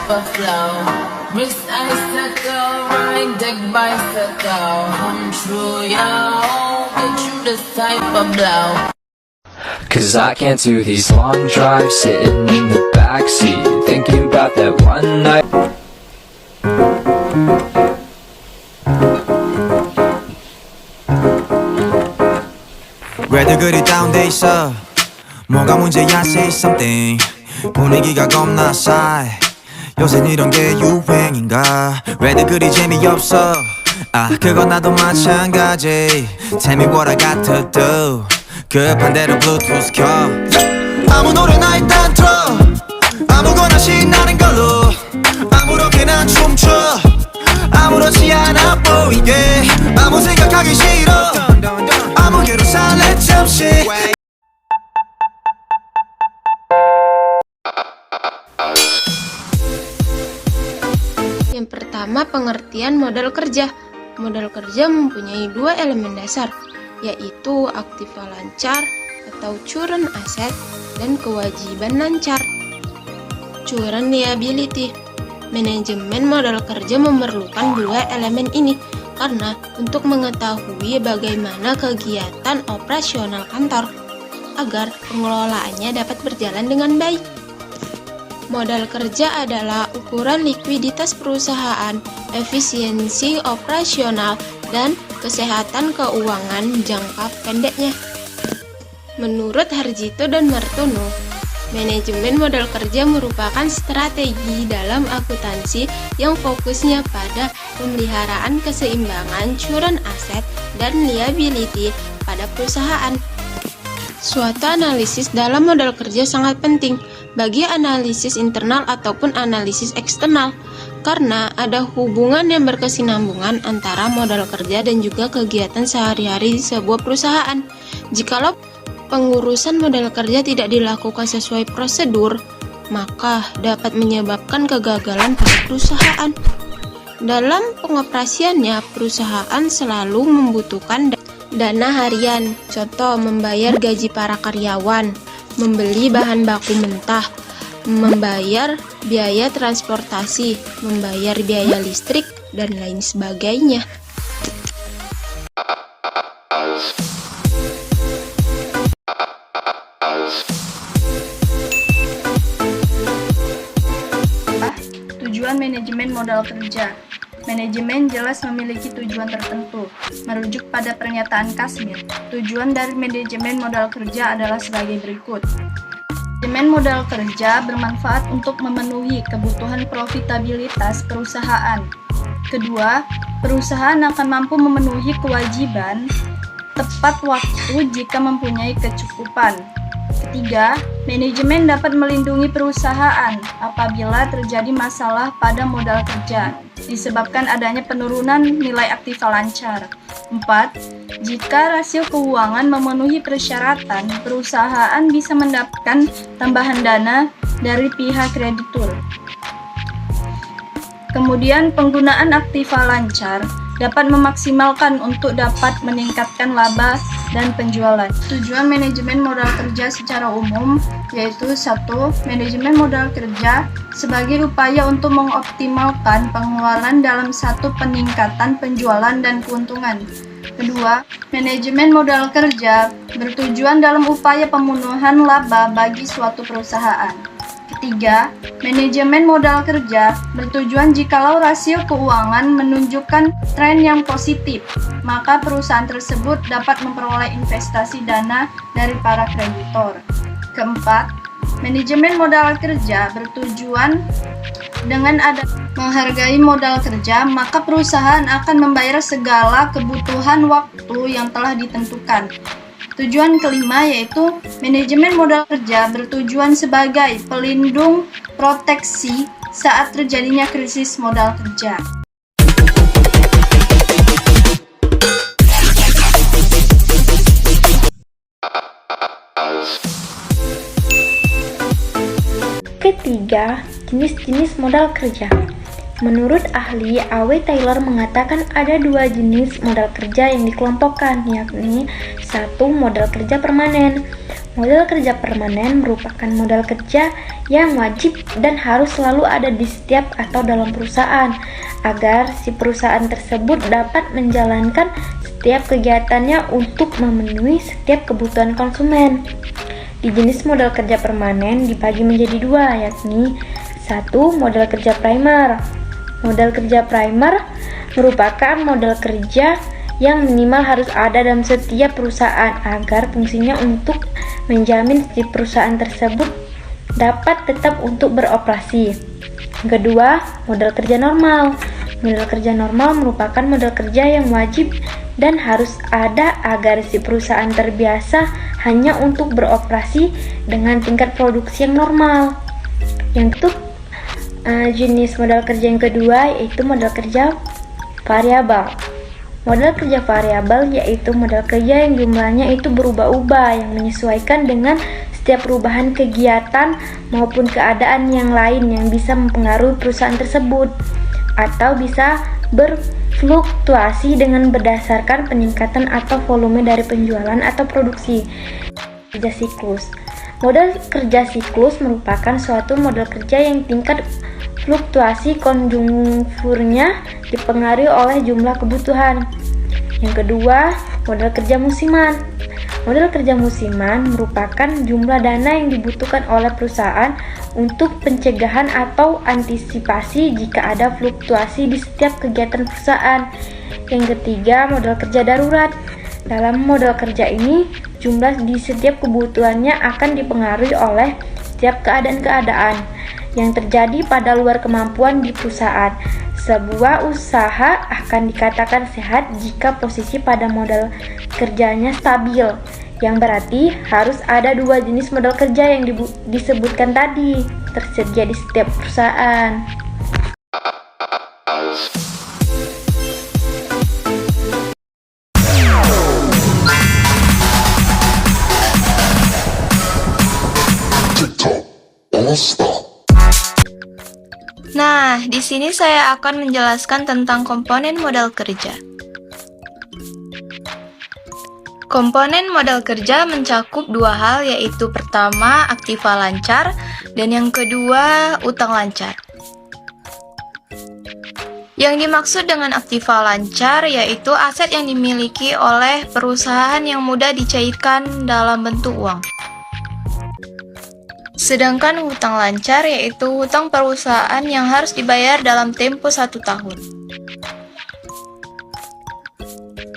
of flow. Wrist icicle, ride deck bicycle. Come true, yo. Get you this type of blow. Cause I can't do these long drives sitting in the backseat thinking about that one night. 왜들 그리 다운돼 있어 뭐가 문제야 say something 분위기가 겁나 싸해 요새 이런 게 유행인가 왜들 그리 재미없어 아 그건 나도 마찬가지 Tell me what I got to do 급한 대로 블루투스 켜 아무 노래나 일단 틀어 아무거나 신나는 걸로 아무렇게나 춤춰 아무렇지 않아 보이게 아무 생각하기 싫어 아무개로 살래 잠시 Yang pertama, pengertian modal kerja. Modal kerja mempunyai dua elemen dasar, yaitu aktiva lancar atau current asset dan kewajiban lancar, current liability. Manajemen modal kerja memerlukan dua elemen ini karena untuk mengetahui bagaimana kegiatan operasional kantor agar pengelolaannya dapat berjalan dengan baik. Modal kerja adalah ukuran likuiditas perusahaan, efisiensi operasional, dan kesehatan keuangan jangka pendeknya. Menurut Harjito dan Martono, manajemen modal kerja merupakan strategi dalam akuntansi yang fokusnya pada pemeliharaan keseimbangan current asset dan liability pada perusahaan. Suatu analisis dalam modal kerja sangat penting bagi analisis internal ataupun analisis eksternal, karena ada hubungan yang berkesinambungan antara modal kerja dan juga kegiatan sehari-hari di sebuah perusahaan. Jikalau pengurusan modal kerja tidak dilakukan sesuai prosedur, maka dapat menyebabkan kegagalan pada perusahaan. Dalam pengoperasiannya, perusahaan selalu membutuhkan dana harian, contoh membayar gaji para karyawan, membeli bahan baku mentah, membayar biaya transportasi, membayar biaya listrik, dan lain sebagainya. Tujuan manajemen modal kerja. Manajemen jelas memiliki tujuan tertentu. Merujuk pada pernyataan Kasmir, tujuan dari manajemen modal kerja adalah sebagai berikut. Manajemen modal kerja bermanfaat untuk memenuhi kebutuhan profitabilitas perusahaan. Kedua, perusahaan akan mampu memenuhi kewajiban tepat waktu jika mempunyai kecukupan. Ketiga, manajemen dapat melindungi perusahaan apabila terjadi masalah pada modal kerja disebabkan adanya penurunan nilai aktiva lancar. 4. Jika rasio keuangan memenuhi persyaratan, perusahaan bisa mendapatkan tambahan dana dari pihak kreditur. Kemudian, penggunaan aktiva lancar dapat memaksimalkan untuk dapat meningkatkan laba dan penjualan. Tujuan manajemen modal kerja secara umum yaitu 1. Manajemen modal kerja sebagai upaya untuk mengoptimalkan pengeluaran dalam satu peningkatan penjualan dan keuntungan. Kedua, manajemen modal kerja bertujuan dalam upaya pemenuhan laba bagi suatu perusahaan. Ketiga, manajemen modal kerja bertujuan jikalau rasio keuangan menunjukkan tren yang positif, maka perusahaan tersebut dapat memperoleh investasi dana dari para kreditor. Keempat, manajemen modal kerja bertujuan dengan ada menghargai modal kerja, maka perusahaan akan membayar segala kebutuhan waktu yang telah ditentukan. Tujuan kelima yaitu manajemen modal kerja bertujuan sebagai pelindung proteksi saat terjadinya krisis modal kerja. Ketiga, jenis-jenis modal kerja. Menurut ahli, A.W. Taylor mengatakan ada dua jenis modal kerja yang dikelompokkan, yakni 1. Modal kerja permanen. Modal kerja permanen merupakan modal kerja yang wajib dan harus selalu ada di setiap atau dalam perusahaan agar si perusahaan tersebut dapat menjalankan setiap kegiatannya untuk memenuhi setiap kebutuhan konsumen. Di jenis modal kerja permanen dibagi menjadi dua, yakni 1. Modal kerja primer. Modal kerja primer merupakan modal kerja yang minimal harus ada dalam setiap perusahaan agar fungsinya untuk menjamin si perusahaan tersebut dapat tetap untuk beroperasi. Kedua, modal kerja normal. Modal kerja normal merupakan modal kerja yang wajib dan harus ada agar si perusahaan terbiasa hanya untuk beroperasi dengan tingkat produksi yang normal. Yang jenis modal kerja yang kedua yaitu modal kerja variabel. Modal kerja variabel yaitu modal kerja yang jumlahnya itu berubah-ubah yang menyesuaikan dengan setiap perubahan kegiatan maupun keadaan yang lain yang bisa mempengaruhi perusahaan tersebut atau bisa berfluktuasi dengan berdasarkan peningkatan atau volume dari penjualan atau produksi. Kerja siklus. Modal kerja siklus merupakan suatu modal kerja yang tingkat fluktuasi konjungturnya dipengaruhi oleh jumlah kebutuhan. Yang kedua, modal kerja musiman. Modal kerja musiman merupakan jumlah dana yang dibutuhkan oleh perusahaan untuk pencegahan atau antisipasi jika ada fluktuasi di setiap kegiatan perusahaan. Yang ketiga, modal kerja darurat. Dalam modal kerja ini, jumlah di setiap kebutuhannya akan dipengaruhi oleh setiap keadaan-keadaan yang terjadi pada luar kemampuan di perusahaan. Sebuah usaha akan dikatakan sehat jika posisi pada modal kerjanya stabil, yang berarti harus ada dua jenis modal kerja yang disebutkan tadi tersedia di setiap perusahaan. Nah, di sini saya akan menjelaskan tentang komponen modal kerja. Komponen modal kerja mencakup dua hal, yaitu pertama, aktiva lancar, dan yang kedua, utang lancar. Yang dimaksud dengan aktiva lancar yaitu aset yang dimiliki oleh perusahaan yang mudah dicairkan dalam bentuk uang. Sedangkan hutang lancar yaitu hutang perusahaan yang harus dibayar dalam tempo 1 tahun.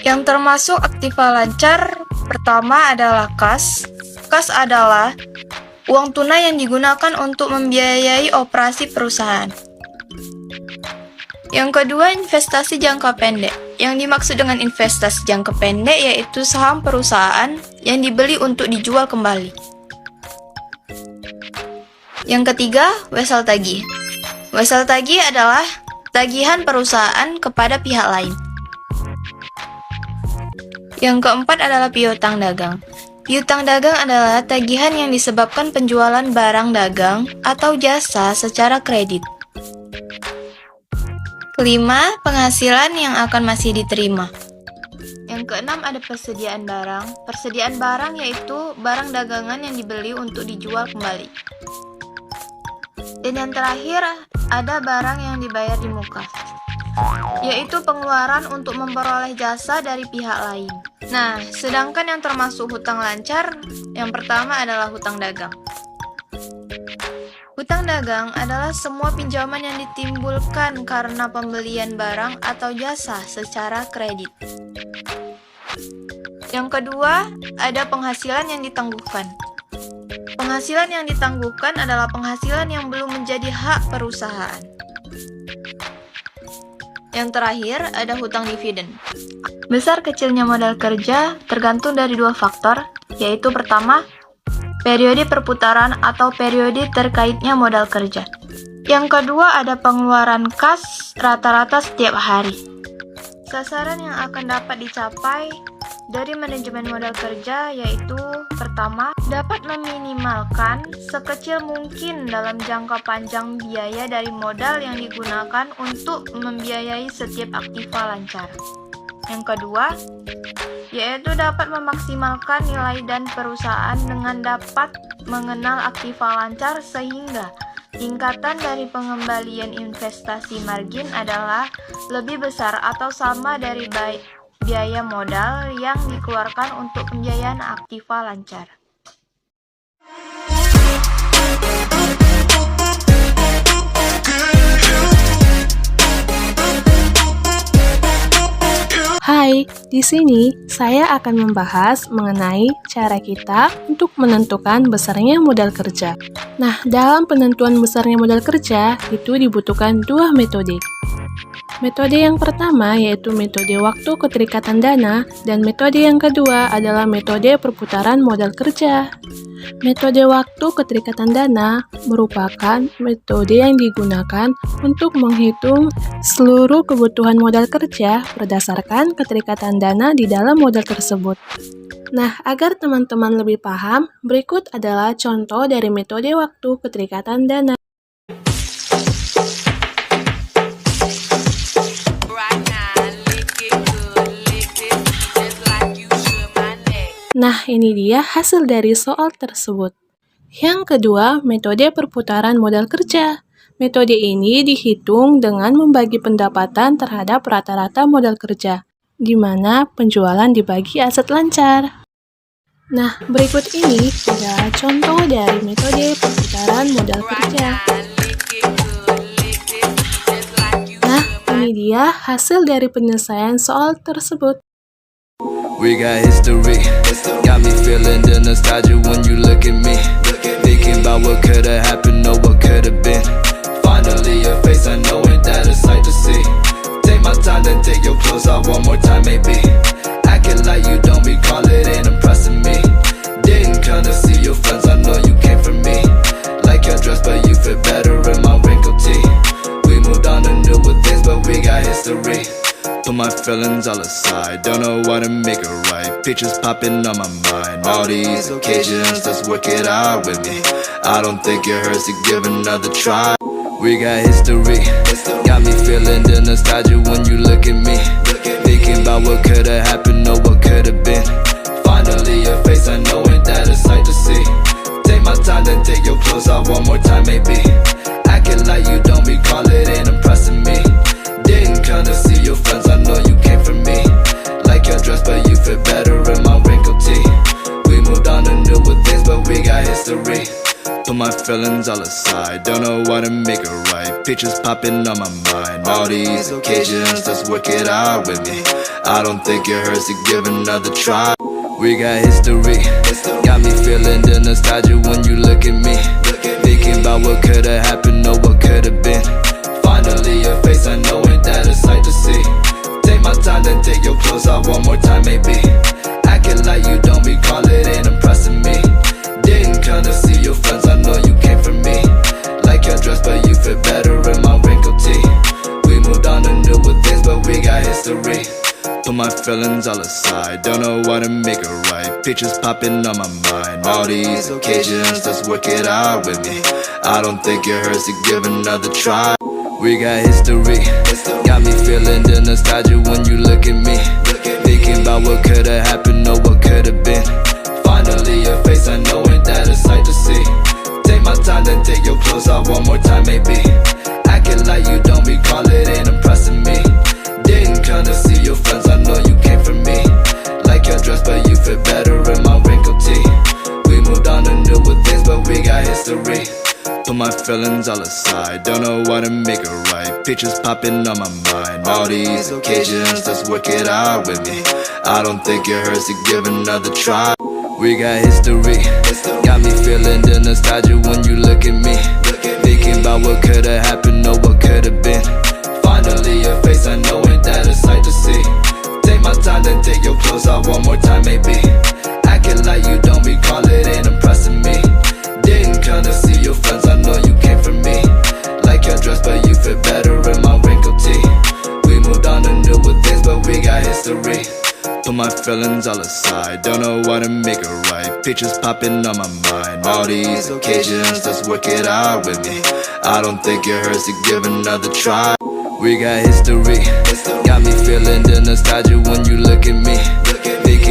Yang termasuk aktiva lancar pertama adalah kas. Kas adalah uang tunai yang digunakan untuk membiayai operasi perusahaan. Yang kedua, investasi jangka pendek. Yang dimaksud dengan investasi jangka pendek yaitu saham perusahaan yang dibeli untuk dijual kembali. Yang ketiga, wesel tagih. Wesel tagih adalah tagihan perusahaan kepada pihak lain. Yang keempat adalah piutang dagang. Piutang dagang adalah tagihan yang disebabkan penjualan barang dagang atau jasa secara kredit. Kelima, penghasilan yang akan masih diterima. Yang keenam ada persediaan barang. Persediaan barang yaitu barang dagangan yang dibeli untuk dijual kembali. Dan yang terakhir ada barang yang dibayar di muka, yaitu pengeluaran untuk memperoleh jasa dari pihak lain. Nah, sedangkan yang termasuk hutang lancar, yang pertama adalah hutang dagang. Hutang dagang adalah semua pinjaman yang ditimbulkan karena pembelian barang atau jasa secara kredit. Yang kedua, ada penghasilan yang ditangguhkan. Penghasilan yang ditangguhkan adalah penghasilan yang belum menjadi hak perusahaan. Yang terakhir, ada hutang dividen. Besar kecilnya modal kerja tergantung dari dua faktor, yaitu pertama, periode perputaran atau periode terkaitnya modal kerja. Yang kedua, ada pengeluaran kas rata-rata setiap hari. Sasaran yang akan dapat dicapai dari manajemen modal kerja yaitu pertama, dapat meminimalkan sekecil mungkin dalam jangka panjang biaya dari modal yang digunakan untuk membiayai setiap aktiva lancar. Yang kedua, yaitu dapat memaksimalkan nilai dan perusahaan dengan dapat mengenal aktiva lancar sehingga tingkatan dari pengembalian investasi margin adalah lebih besar atau sama dari biaya modal yang dikeluarkan untuk pembiayaan aktiva lancar. Hai, di sini saya akan membahas mengenai cara kita untuk menentukan besarnya modal kerja. Nah, dalam penentuan besarnya modal kerja itu dibutuhkan dua metode. Metode yang pertama yaitu metode waktu keterikatan dana dan metode yang kedua adalah metode perputaran modal kerja. Metode waktu keterikatan dana merupakan metode yang digunakan untuk menghitung seluruh kebutuhan modal kerja berdasarkan keterikatan dana di dalam modal tersebut. Nah, agar teman-teman lebih paham, berikut adalah contoh dari metode waktu keterikatan dana. Nah, ini dia hasil dari soal tersebut. Yang kedua, metode perputaran modal kerja. Metode ini dihitung dengan membagi pendapatan terhadap rata-rata modal kerja, di mana penjualan dibagi aset lancar. Nah, berikut ini adalah contoh dari metode perputaran modal kerja. Nah, ini dia hasil dari penyelesaian soal tersebut. We got history, got me feeling the nostalgia when you look at me. Thinking about what could've happened or what could've been. Finally your face, I know ain't that a sight to see. Take my time, then take your clothes off one more time maybe. Acting like you don't recall it, ain't impressing me. Didn't come to see your friends, I know you came for me. Like your dress, but you fit better in my wrinkled tee. We moved on to newer things, but we got history. Put my feelings all aside, don't know what to make it right. Pictures popping on my mind, all these occasions, let's work it out with me. I don't think it hurts to give another try. We got history, got me feeling the nostalgia when you look at me. Thinking about what could've happened or what could've been. Finally your face, I know ain't that a sight to see. Take my time, then take your clothes off one more time maybe. Acting like you don't recall it, ain't impressing me. Didn't come to see your friends, I know you came for me. Like your dress, but you fit better in my wrinkled tee. We moved on to newer things, but we got history. Put my feelings all aside, don't know what to make it right. Pictures popping on my mind, all these occasions, let's work it out with me. I don't think it hurts to give another try. We got history, got me feeling the nostalgia when you look at me. Thinking about what could've happened or what could've been. Finally your face, I know ain't that a sight to see. Take my time, then take your clothes off one more time maybe. Acting like you don't recall it, ain't impressing me. Didn't come to see your friends, I know you came for me. Like your dress, but you fit better in my wrinkled tee. We moved on to newer things, but we got history. Put my feelings all aside, don't know what to make it right. Pictures popping on my mind, all these occasions, let's work it out with me. I don't think it hurts to give another try. We got history, got me feeling the nostalgia when you look at me. Thinking about what could've happened or what could've been. Finally your face, I know ain't that a sight to see. Take my time, then take your clothes off one more time maybe. Acting like you don't recall it, ain't impressing me. Didn't come to see your friends, I know you came for me. Like your dress, but you fit better in my wrinkled tee. We moved on to newer things, but we got history. Put my feelings all aside, don't know what to make it right. Pictures popping on my mind, all these occasions, let's work it out with me. I don't think it hurts to give another try. We got history, got me feeling the nostalgia when you look at me. Thinking about what could've happened or what could've been. Finally your face, I know ain't that a sight to see. Take my time, then take your clothes off one more time maybe. Acting like you don't recall it, ain't impressing me. Didn't come to see your friends, I know you came for me. Like your dress, but you fit better in my wrinkled tee. We moved on to newer things, but we got history. Put my feelings all aside, don't know what to make it right. Pictures popping on my mind, all these occasions, let's work it out with me. I don't think it hurts to give another try. We got history, got me feeling the nostalgia when you look at me. Thinking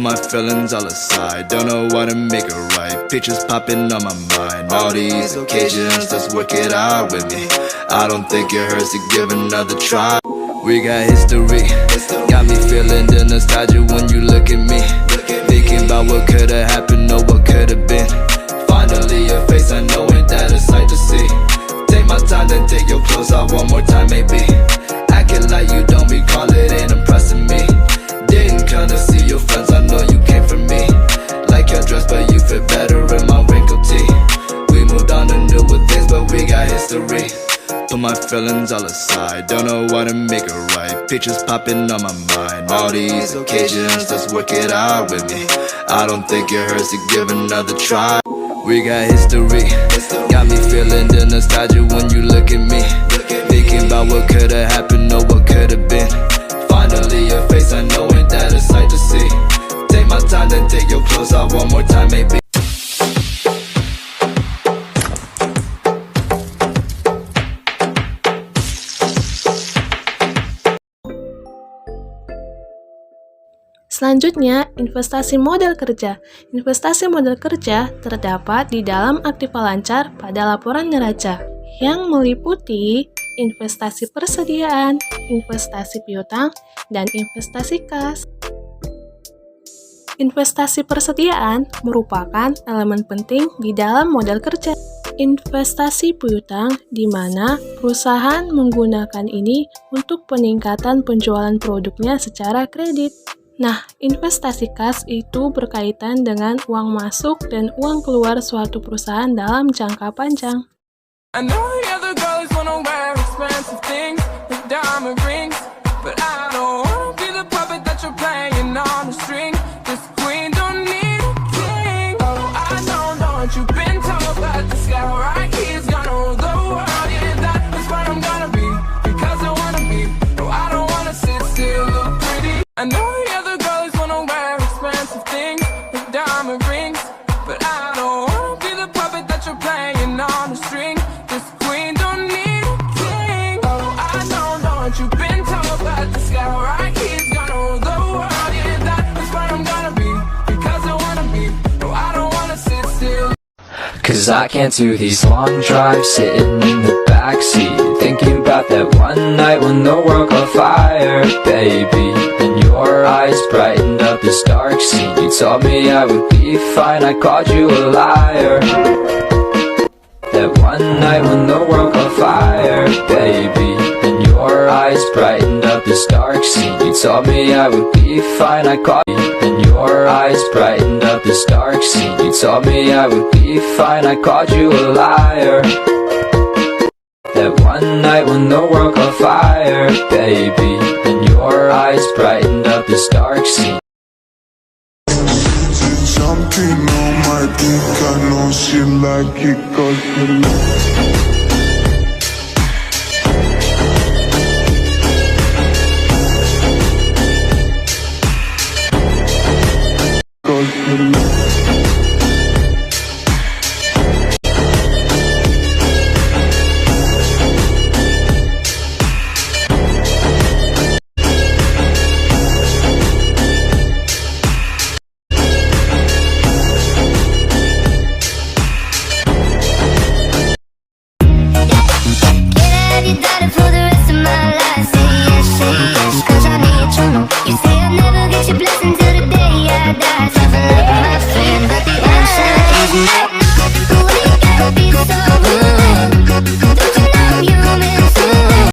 my feelings all aside, don't know what to make it right. Pictures popping on my mind. All these occasions, let's work it out with me. I don't think it hurts to give another try. We got history, got me feeling the nostalgia when you look at me. Thinking about what could've happened or what could've been. Finally your face, I know ain't that a sight to see. Take my time, then take your clothes off one more time maybe. Acting like you don't recall it, ain't impressing me. Didn't come to see your friends, I know you came for me. Like your dress, but you fit better in my wrinkled tee. We moved on to newer things, but we got history. Put my feelings all aside, don't know what to make it right. Pictures popping on my mind. All these occasions, let's work it out with me. I don't think it hurts to give another try. We got history, got me feeling the nostalgia when you look at me. Thinking about what could've happened or what could've been. Finally your face, I know ain't that a sight to see. Take my time, then take your clothes off one more time maybe. Selanjutnya, investasi modal kerja. Investasi modal kerja terdapat di dalam Aktiva Lancar pada laporan neraca, yang meliputi investasi persediaan, investasi piutang, dan investasi kas. Investasi persediaan merupakan elemen penting di dalam modal kerja. Investasi piutang di mana perusahaan menggunakan ini untuk peningkatan penjualan produknya secara kredit. Nah, investasi kas itu berkaitan dengan uang masuk dan uang keluar suatu perusahaan dalam jangka panjang. I know the other girls wanna wear expensive things with diamond rings, but I don't wanna be the puppet that you're playing on the string. This queen don't need a king. Oh, I don't know what you've been told, but this guy right here's gonna rule the world. Yeah, that is what I'm gonna be, because I wanna be. No, I don't wanna sit still, look pretty. I know the other girls wanna wear expensive things with diamond rings, but I don't wanna be the puppet that you're playing on the string. This queen don't need a king. Oh, I don't know what you've been told, but this guy right here's gonna rule the world. Yeah, that is what I'm gonna be, because I wanna be. No, I don't wanna sit still. Cause I can't do these long drives sitting in the backseat, thinking about that one night when the world caught fire, baby. And your eyes brightened up this dark scene. You told me I would be fine, I called you a liar. That one night when the world caught fire, baby. And your eyes brightened up this dark scene. You told me I would be fine, I called you. And your eyes brightened up this dark scene. You told me I would be fine, I called you a liar. That one night when the world caught fire, baby. And your eyes brightened up this dark scene. Jumping on my dick, I know she like it 'cause you